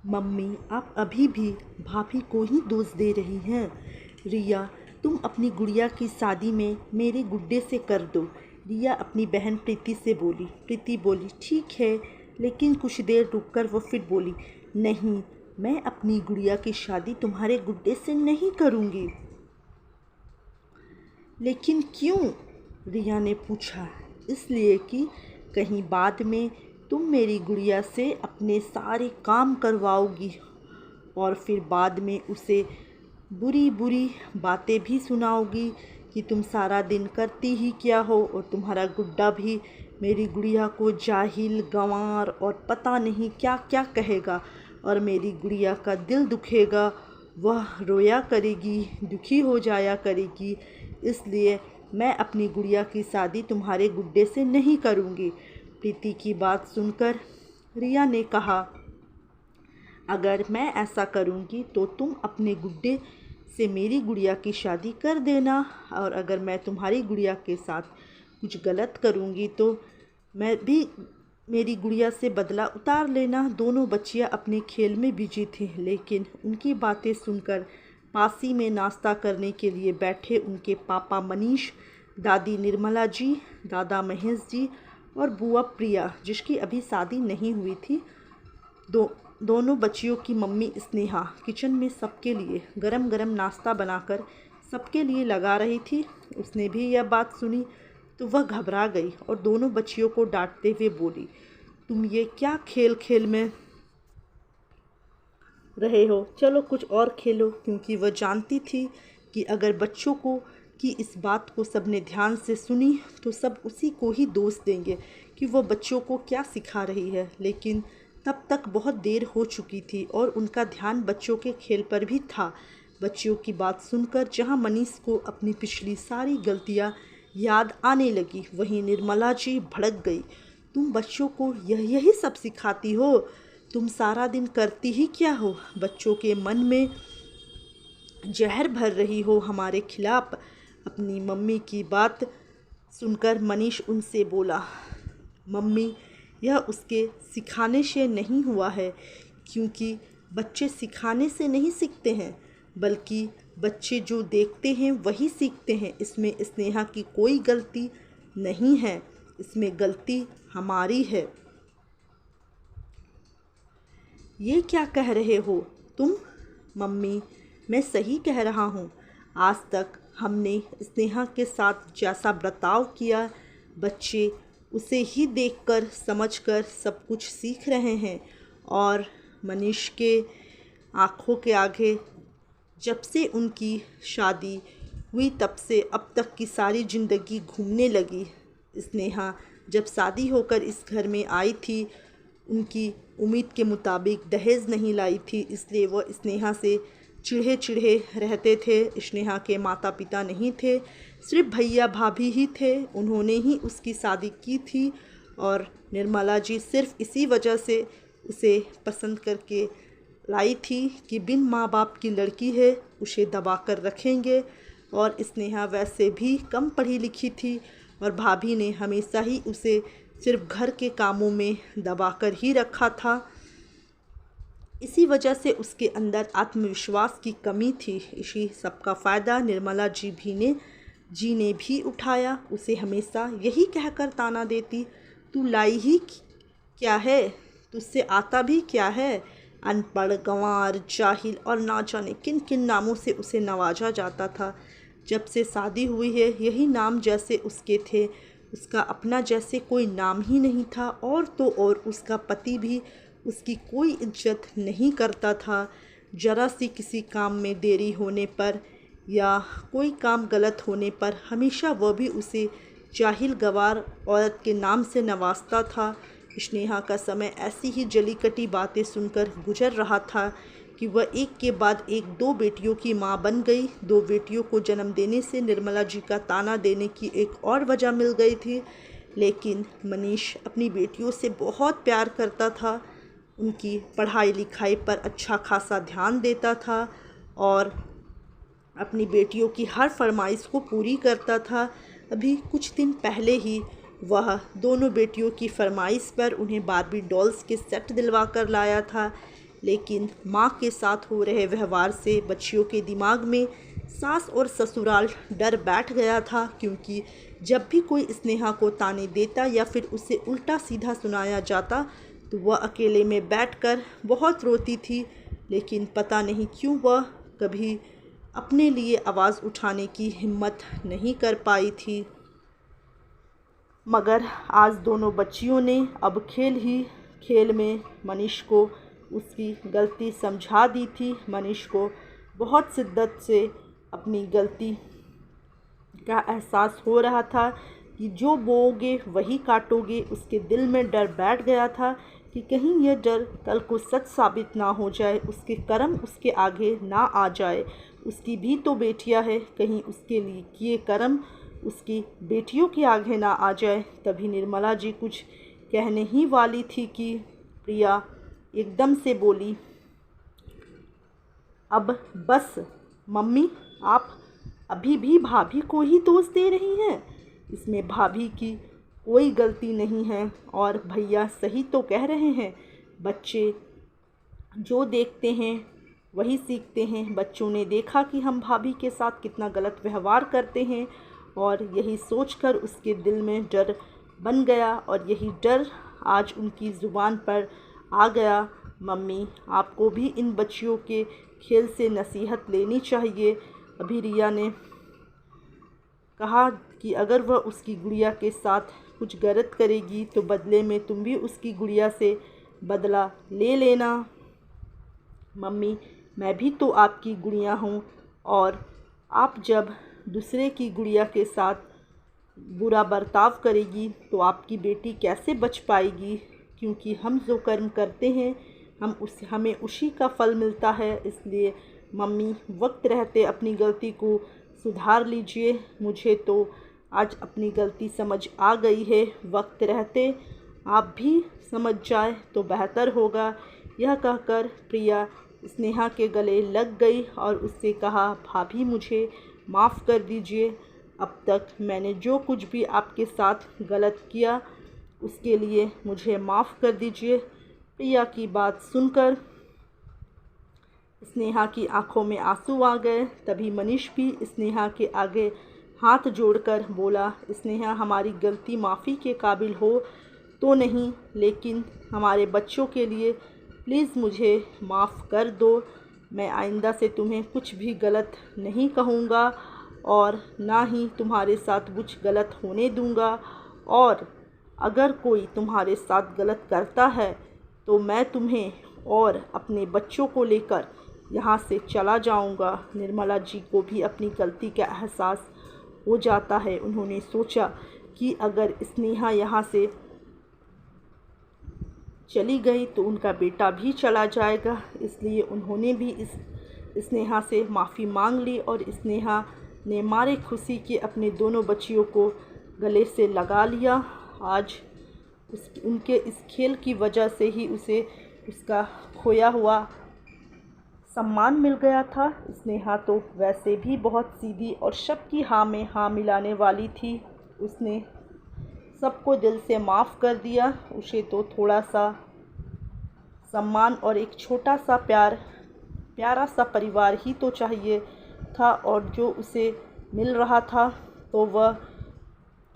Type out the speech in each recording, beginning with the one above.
Mummy, आप अभी भी भाभी को ही दोष दे रही हैं। रिया, तुम अपनी गुड़िया की शादी में मेरे गुड्डे से कर दो। रिया अपनी बहन प्रीति से बोली। प्रीति बोली, ठीक है, लेकिन कुछ देर रुककर वो फिर बोली, नहीं, मैं अपनी गुड़िया की शादी तुम्हारे गुड्डे से नहीं करूँगी। लेकिन क्यों? रिया ने पूछा। इसलिए कि कहीं बाद में तुम मेरी गुड़िया से अपने सारे काम करवाओगी और फिर बाद में उसे बुरी बुरी बातें भी सुनाओगी कि तुम सारा दिन करती ही क्या हो, और तुम्हारा गुड्डा भी मेरी गुड़िया को जाहिल, गंवार और पता नहीं क्या क्या कहेगा, और मेरी गुड़िया का दिल दुखेगा। वह रोया करेगी, दुखी हो जाया करेगी। इसलिए मैं अपनी गुड़िया की शादी तुम्हारे गुड्डे से नहीं करूँगी। प्रीति की बात सुनकर रिया ने कहा, अगर मैं ऐसा करूँगी तो तुम अपने गुड्डे से मेरी गुड़िया की शादी कर देना, और अगर मैं तुम्हारी गुड़िया के साथ कुछ गलत करूँगी तो मैं भी मेरी गुड़िया से बदला उतार लेना। दोनों बच्चियाँ अपने खेल में बिजी थीं, लेकिन उनकी बातें सुनकर पासी में नाश्ता करने के लिए बैठे उनके पापा मनीष, दादी निर्मला जी, दादा महेश जी और बुआ प्रिया, जिसकी अभी शादी नहीं हुई थी, दोनों बच्चियों की मम्मी स्नेहा किचन में सबके लिए गरम गरम नाश्ता बनाकर सबके लिए लगा रही थी। उसने भी यह बात सुनी तो वह घबरा गई और दोनों बच्चियों को डांटते हुए बोली, तुम ये क्या खेल खेल में रहे हो, चलो कुछ और खेलो। क्योंकि वह जानती थी कि अगर बच्चों को की इस बात को सबने ध्यान से सुनी तो सब उसी को ही दोष देंगे कि वह बच्चों को क्या सिखा रही है। लेकिन तब तक बहुत देर हो चुकी थी और उनका ध्यान बच्चों के खेल पर भी था। बच्चियों की बात सुनकर जहां मनीष को अपनी पिछली सारी गलतियां याद आने लगी, वहीं निर्मला जी भड़क गई। तुम बच्चों को यही सब सिखाती हो? तुम सारा दिन करती ही क्या हो? बच्चों के मन में जहर भर रही हो हमारे खिलाफ। अपनी मम्मी की बात सुनकर मनीष उनसे बोला, मम्मी, यह उसके सिखाने से नहीं हुआ है, क्योंकि बच्चे सिखाने से नहीं सीखते हैं, बल्कि बच्चे जो देखते हैं वही सीखते हैं। इसमें स्नेहा की कोई गलती नहीं है, इसमें गलती हमारी है। ये क्या कह रहे हो तुम? मम्मी, मैं सही कह रहा हूँ। आज तक हमने स्नेहा के साथ जैसा बर्ताव किया, बच्चे उसे ही देखकर समझकर सब कुछ सीख रहे हैं। और मनीष के आँखों के आगे जब से उनकी शादी हुई तब से अब तक की सारी ज़िंदगी घूमने लगी। स्नेहा जब शादी होकर इस घर में आई थी, उनकी उम्मीद के मुताबिक दहेज नहीं लाई थी, इसलिए वह स्नेहा से चिढ़े चिढ़े रहते थे। स्नेहा के माता पिता नहीं थे, सिर्फ भैया भाभी ही थे। उन्होंने ही उसकी शादी की थी और निर्मला जी सिर्फ इसी वजह से उसे पसंद करके लाई थी कि बिन माँ बाप की लड़की है, उसे दबा कर रखेंगे। और स्नेहा वैसे भी कम पढ़ी लिखी थी और भाभी ने हमेशा ही उसे सिर्फ घर के कामों में दबाकर ही रखा था। इसी वजह से उसके अंदर आत्मविश्वास की कमी थी। इसी सब का फ़ायदा निर्मला जी ने भी उठाया। उसे हमेशा यही कहकर ताना देती, तू लाई ही क्या है, तुझसे आता भी क्या है। अनपढ़, गंवार, जाहिल और ना जाने किन किन नामों से उसे नवाजा जाता था। जब से शादी हुई है, यही नाम जैसे उसके थे। उसका अपना जैसे कोई नाम ही नहीं था। और तो और उसका पति भी उसकी कोई इज्जत नहीं करता था। जरा सी किसी काम में देरी होने पर या कोई काम गलत होने पर हमेशा वह भी उसे जाहिल, गवार औरत के नाम से नवाजता था। स्नेहा का समय ऐसी ही जली कटी बातें सुनकर गुजर रहा था कि वह एक के बाद एक 2 बेटियों की मां बन गई। 2 बेटियों को जन्म देने से निर्मला जी का ताना देने की एक और वजह मिल गई थी। लेकिन मनीष अपनी बेटियों से बहुत प्यार करता था, उनकी पढ़ाई लिखाई पर अच्छा खासा ध्यान देता था और अपनी बेटियों की हर फरमाइश को पूरी करता था। अभी कुछ दिन पहले ही वह दोनों बेटियों की फरमाइश पर उन्हें बारबी डॉल्स के सेट दिलवा कर लाया था। लेकिन माँ के साथ हो रहे व्यवहार से बच्चियों के दिमाग में सास और ससुराल डर बैठ गया था, क्योंकि जब भी कोई स्नेहा को ताने देता या फिर उसे उल्टा सीधा सुनाया जाता तो वह अकेले में बैठकर बहुत रोती थी। लेकिन पता नहीं क्यों वह कभी अपने लिए आवाज़ उठाने की हिम्मत नहीं कर पाई थी। मगर आज दोनों बच्चियों ने अब खेल ही खेल में मनीष को उसकी गलती समझा दी थी। मनीष को बहुत शिद्दत से अपनी गलती का एहसास हो रहा था कि जो बोओगे वही काटोगे। उसके दिल में डर बैठ गया था कि कहीं यह डर कल को सच साबित ना हो जाए, उसके कर्म उसके आगे ना आ जाए। उसकी भी तो बेटियां है, कहीं उसके लिए किए कर्म उसकी बेटियों के आगे ना आ जाए। तभी निर्मला जी कुछ कहने ही वाली थी कि प्रिया एकदम से बोली, अब बस मम्मी, आप अभी भी भाभी को ही दोष दे रही हैं। इसमें भाभी की कोई गलती नहीं है और भैया सही तो कह रहे हैं। बच्चे जो देखते हैं वही सीखते हैं। बच्चों ने देखा कि हम भाभी के साथ कितना गलत व्यवहार करते हैं और यही सोचकर उसके दिल में डर बन गया और यही डर आज उनकी ज़ुबान पर आ गया। मम्मी, आपको भी इन बच्चियों के खेल से नसीहत लेनी चाहिए। अभी रिया ने कहा कि अगर वह उसकी गुड़िया के साथ कुछ गलत करेगी तो बदले में तुम भी उसकी गुड़िया से बदला ले लेना। मम्मी, मैं भी तो आपकी गुड़िया हूँ और आप जब दूसरे की गुड़िया के साथ बुरा बर्ताव करेगी तो आपकी बेटी कैसे बच पाएगी, क्योंकि हम जो कर्म करते हैं हमें उसी का फल मिलता है। इसलिए मम्मी, वक्त रहते अपनी गलती को सुधार लीजिए। मुझे तो आज अपनी गलती समझ आ गई है, वक्त रहते आप भी समझ जाए तो बेहतर होगा। यह कहकर प्रिया स्नेहा के गले लग गई और उससे कहा, भाभी मुझे माफ़ कर दीजिए। अब तक मैंने जो कुछ भी आपके साथ गलत किया उसके लिए मुझे माफ़ कर दीजिए। प्रिया की बात सुनकर स्नेहा की आंखों में आंसू आ गए। तभी मनीष भी स्नेहा के आगे हाथ जोड़कर बोला, स्नेहा, हमारी गलती माफ़ी के काबिल हो तो नहीं, लेकिन हमारे बच्चों के लिए प्लीज़ मुझे माफ़ कर दो। मैं आइंदा से तुम्हें कुछ भी गलत नहीं कहूँगा और ना ही तुम्हारे साथ कुछ गलत होने दूँगा। और अगर कोई तुम्हारे साथ गलत करता है तो मैं तुम्हें और अपने बच्चों को लेकर यहाँ से चला जाऊँगा। निर्मला जी को भी अपनी गलती का एहसास हो जाता है। उन्होंने सोचा कि अगर स्नेहा यहाँ से चली गई तो उनका बेटा भी चला जाएगा। इसलिए उन्होंने भी इस स्नेहा से माफ़ी मांग ली और स्नेहा ने मारे खुशी के अपने दोनों बच्चियों को गले से लगा लिया। आज उनके इस खेल की वजह से ही उसे उसका खोया हुआ सम्मान मिल गया था। स्नेहा तो वैसे भी बहुत सीधी और सबकी हाँ में हाँ मिलाने वाली थी। उसने सबको दिल से माफ़ कर दिया। उसे तो थोड़ा सा सम्मान और एक छोटा सा प्यारा सा परिवार ही तो चाहिए था, और जो उसे मिल रहा था तो वह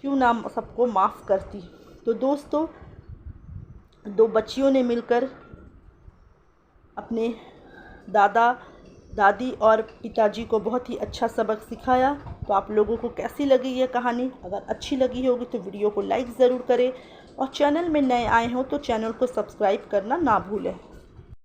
क्यों ना सबको माफ़ करती। तो दोस्तों, दो बच्चियों ने मिलकर अपने दादा दादी और पिताजी को बहुत ही अच्छा सबक सिखाया। तो आप लोगों को कैसी लगी यह कहानी? अगर अच्छी लगी होगी तो वीडियो को लाइक ज़रूर करें और चैनल में नए आए हो तो चैनल को सब्सक्राइब करना ना भूलें।